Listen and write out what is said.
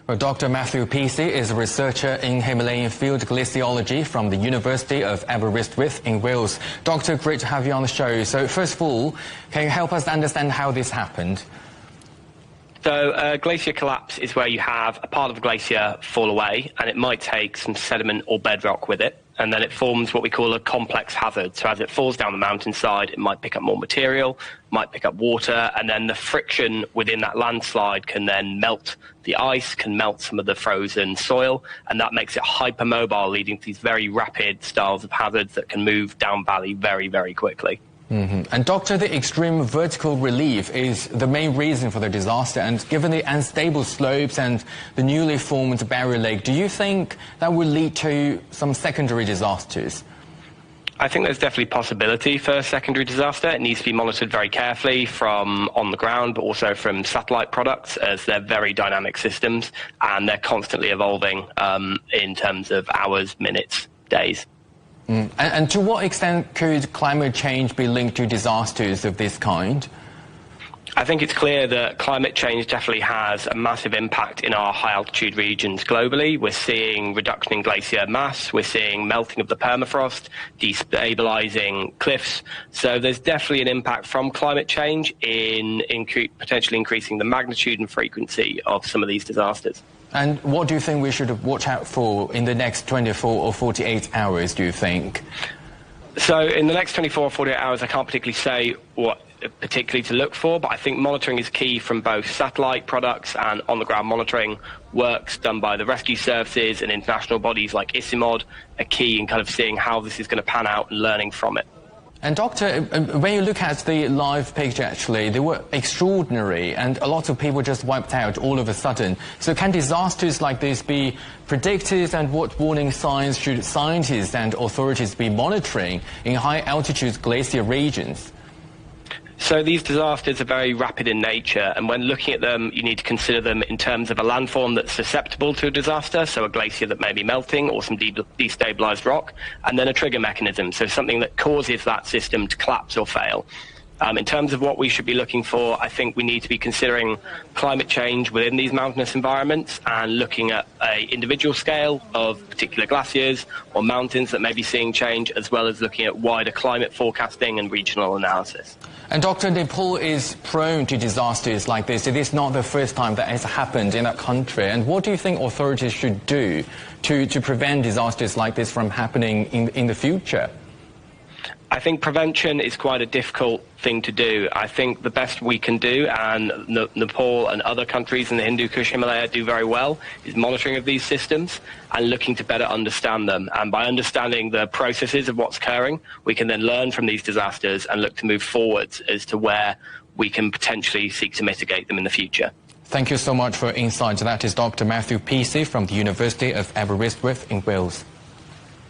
Well, Dr Matthew Peacey is a researcher in Himalayan field glaciology from the University of Aberystwyth in Wales. Doctor, great to have you on the show. So first of all, can you help us understand how this happened? So glacier collapse is where you have a part of a glacier fall away, and it might take some sediment or bedrock with it, and then it forms what we call a complex hazard. So as it falls down the mountainside, it might pick up more material, might pick up water, and then the friction within that landslide can then melt the ice, can melt some of the frozen soil, and that makes it hypermobile, leading to these very rapid styles of hazards that can move down valley very, very quickly. And Doctor, the extreme vertical relief is the main reason for the disaster, and given the unstable slopes and the newly formed barrier lake, do you think that will lead to some secondary disasters? I think there's definitely possibility for secondary disaster. It needs to be monitored very carefully from on the ground, but also from satellite products, as they're very dynamic systems and they're constantly evolving in terms of hours, minutes, days. And to what extent could climate change be linked to disasters of this kind? I think it's clear that climate change definitely has a massive impact in our high-altitude regions globally. We're seeing reduction in glacier mass, we're seeing melting of the permafrost, destabilising cliffs. So there's definitely an impact from climate change in potentially increasing the magnitude and frequency of some of these disasters. And what do you think we should watch out for in the next 24 or 48 hours, do you think? So in the next 24 or 48 hours, I can't particularly say what particularly to look for, but I think monitoring is key from both satellite products and on-the-ground monitoring. Works done by the rescue services and international bodies like ICIMOD are key in kind of seeing how this is going to pan out and learning from it. And Doctor, when you look at the live picture, actually, they were extraordinary, and a lot of people just wiped out all of a sudden. So can disasters like this be predicted, and what warning signs should scientists and authorities be monitoring in high-altitude glacier regions? So these disasters are very rapid in nature, and when looking at them, you need to consider them in terms of a landform that's susceptible to a disaster, so a glacier that may be melting or some destabilised rock, and then a trigger mechanism, so something that causes that system to collapse or fail. In terms of what we should be looking for, I think we need to be considering climate change within these mountainous environments and looking at an individual scale of particular glaciers or mountains that may be seeing change, as well as looking at wider climate forecasting and regional analysis. And Dr. Nepal is prone to disasters like this. It is not the first time that has happened in that country. And what do you think authorities should do to prevent disasters like this from happening in the future? I think prevention is quite a difficult thing to do. I think the best we can do, and Nepal and other countries in the Hindu Kush Himalaya do very well, is monitoring of these systems and looking to better understand them. And by understanding the processes of what's occurring, we can then learn from these disasters and look to move forwards as to where we can potentially seek to mitigate them in the future. Thank you so much for your insights. That is Dr. Matthew Peacey from the University of Aberystwyth in Wales.